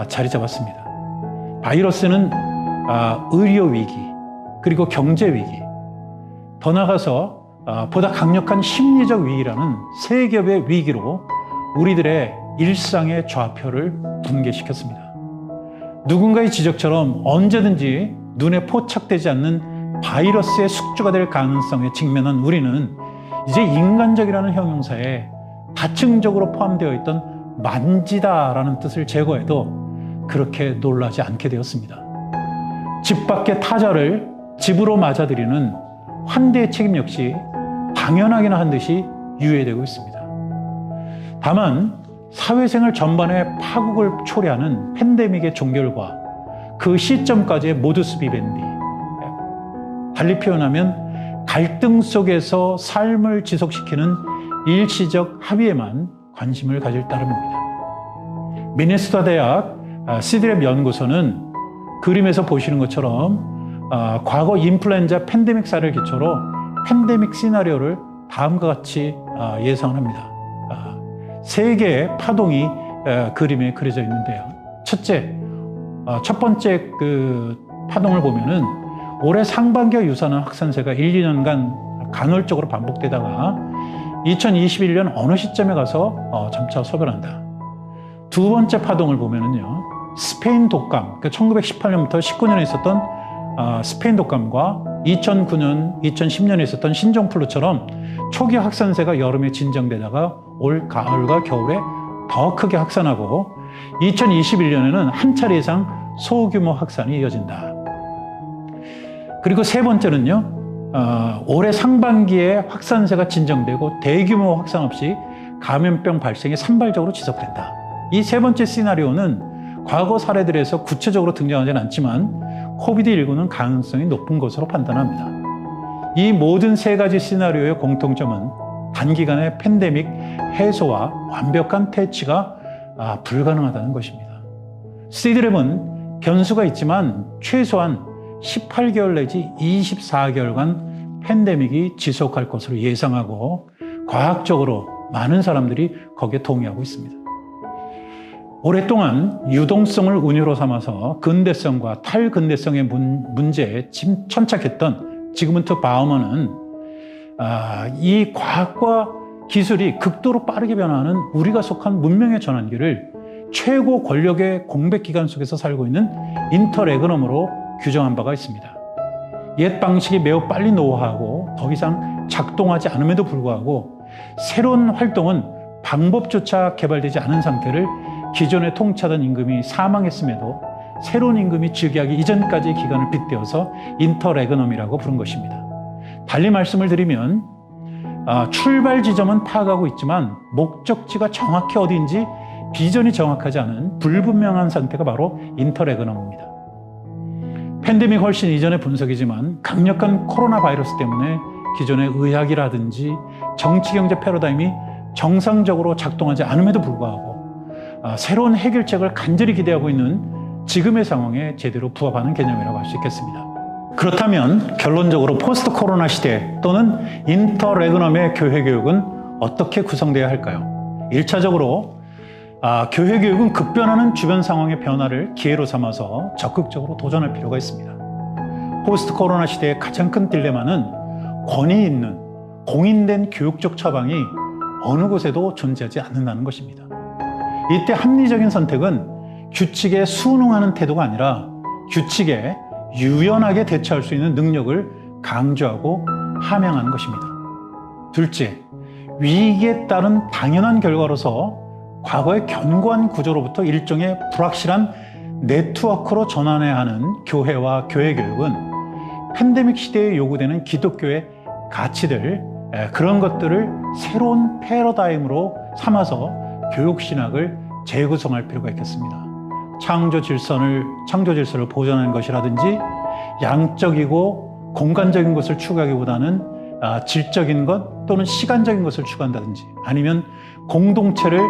자리 잡았습니다. 바이러스는 의료 위기, 그리고 경제 위기, 더 나아가서 보다 강력한 심리적 위기라는 세 겹의 위기로 우리들의 일상의 좌표를 붕괴시켰습니다. 누군가의 지적처럼 언제든지 눈에 포착되지 않는 바이러스의 숙주가 될 가능성에 직면한 우리는 이제 인간적이라는 형용사에 다층적으로 포함되어 있던 만지다라는 뜻을 제거해도 그렇게 놀라지 않게 되었습니다. 집 밖의 타자를 집으로 맞아들이는 환대의 책임 역시 당연하기나 한 듯이 유예되고 있습니다. 다만 사회생활 전반에 파국을 초래하는 팬데믹의 종결과 그 시점까지의 모두스 비벤디, 달리 표현하면 갈등 속에서 삶을 지속시키는 일시적 합의에만 관심을 가질 따름입니다. 미네소타 대학 시드랩 연구소는 그림에서 보시는 것처럼 과거 인플루엔자 팬데믹 사례를 기초로 팬데믹 시나리오를 다음과 같이 예상합니다. 세 개의 파동이 그림에 그려져 있는데요. 첫 번째 그 파동을 보면은 올해 상반기와 유사한 확산세가 1, 2년간 간헐적으로 반복되다가 2021년 어느 시점에 가서 점차 소멸한다. 두 번째 파동을 보면은요, 스페인 독감, 그러니까 1918년부터 19년에 있었던 스페인 독감과 2009년, 2010년에 있었던 신종플루처럼 초기 확산세가 여름에 진정되다가 올 가을과 겨울에 더 크게 확산하고 2021년에는 한 차례 이상 소규모 확산이 이어진다. 그리고 세 번째는요, 올해 상반기에 확산세가 진정되고 대규모 확산 없이 감염병 발생이 산발적으로 지속된다. 이 세 번째 시나리오는 과거 사례들에서 구체적으로 등장하지는 않지만 코비드19는 가능성이 높은 것으로 판단합니다. 이 모든 세 가지 시나리오의 공통점은 단기간에 팬데믹 해소와 완벽한 퇴치가 불가능하다는 것입니다. 시드랩은 변수가 있지만 최소한 18개월 내지 24개월간 팬데믹이 지속할 것으로 예상하고 과학적으로 많은 사람들이 거기에 동의하고 있습니다. 오랫동안 유동성을 운유로 삼아서 근대성과 탈근대성의 문제에 침착했던 지그문트 바우먼은 이 과학과 기술이 극도로 빠르게 변화하는 우리가 속한 문명의 전환기를 최고 권력의 공백기간 속에서 살고 있는 인터레그넘으로 규정한 바가 있습니다. 옛 방식이 매우 빨리 노후화하고 더 이상 작동하지 않음에도 불구하고 새로운 활동은 방법조차 개발되지 않은 상태를 기존에 통치하던 임금이 사망했음에도 새로운 임금이 즉위하기 이전까지의 기간을 빗대어서 인터레그넘이라고 부른 것입니다. 달리 말씀을 드리면 출발 지점은 파악하고 있지만 목적지가 정확히 어디인지 비전이 정확하지 않은 불분명한 상태가 바로 인터레그넘입니다. 팬데믹 훨씬 이전의 분석이지만 강력한 코로나 바이러스 때문에 기존의 의학이라든지 정치 경제 패러다임이 정상적으로 작동하지 않음에도 불구하고 새로운 해결책을 간절히 기대하고 있는 지금의 상황에 제대로 부합하는 개념이라고 할 수 있겠습니다. 그렇다면 결론적으로 포스트 코로나 시대 또는 인터레그넘의 교회 교육은 어떻게 구성되어야 할까요? 1차적으로 교회 교육은 급변하는 주변 상황의 변화를 기회로 삼아서 적극적으로 도전할 필요가 있습니다. 포스트 코로나 시대의 가장 큰 딜레마는 권위 있는 공인된 교육적 처방이 어느 곳에도 존재하지 않는다는 것입니다. 이때 합리적인 선택은 규칙에 순응하는 태도가 아니라 규칙에 유연하게 대처할 수 있는 능력을 강조하고 함양하는 것입니다. 둘째, 위기에 따른 당연한 결과로서 과거의 견고한 구조로부터 일종의 불확실한 네트워크로 전환해야 하는 교회와 교회 교육은 팬데믹 시대에 요구되는 기독교의 가치들, 그런 것들을 새로운 패러다임으로 삼아서 교육 신학을 재구성할 필요가 있겠습니다. 창조 질서를 보존하는 것이라든지 양적이고 공간적인 것을 추구하기보다는 질적인 것 또는 시간적인 것을 추구한다든지 아니면 공동체를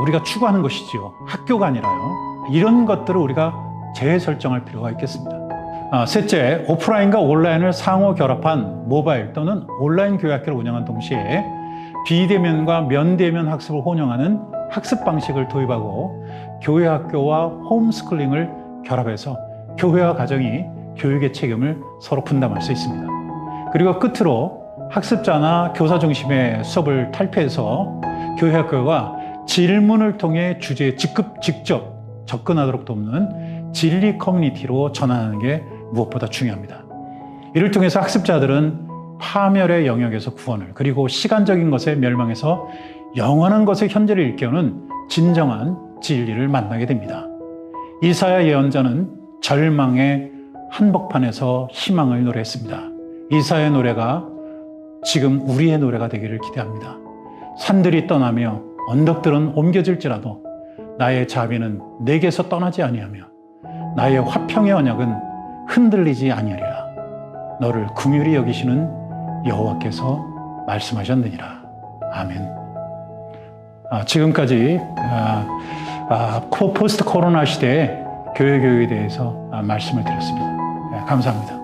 우리가 추구하는 것이지요. 학교가 아니라요. 이런 것들을 우리가 재설정할 필요가 있겠습니다. 셋째, 오프라인과 온라인을 상호 결합한 모바일 또는 온라인 교회학교를 운영한 동시에 비대면과 면대면 학습을 혼용하는 학습 방식을 도입하고 교회 학교와 홈스쿨링을 결합해서 교회와 가정이 교육의 책임을 서로 분담할 수 있습니다. 그리고 끝으로 학습자나 교사 중심의 수업을 탈피해서 교회 학교가 질문을 통해 주제에 직접 접근하도록 돕는 진리 커뮤니티로 전환하는 게 무엇보다 중요합니다. 이를 통해서 학습자들은 파멸의 영역에서 구원을, 그리고 시간적인 것에 멸망해서 영원한 것의 현재를 일깨우는 진정한 진리를 만나게 됩니다. 이사야 예언자는 절망의 한복판에서 희망을 노래했습니다. 이사야의 노래가 지금 우리의 노래가 되기를 기대합니다. 산들이 떠나며 언덕들은 옮겨질지라도 나의 자비는 내게서 떠나지 아니하며 나의 화평의 언약은 흔들리지 아니하리라. 너를 긍휼히 여기시는 여호와께서 말씀하셨느니라. 아멘. 지금까지 포스트 코로나 시대의 교회 교육에 대해서 말씀을 드렸습니다. 감사합니다.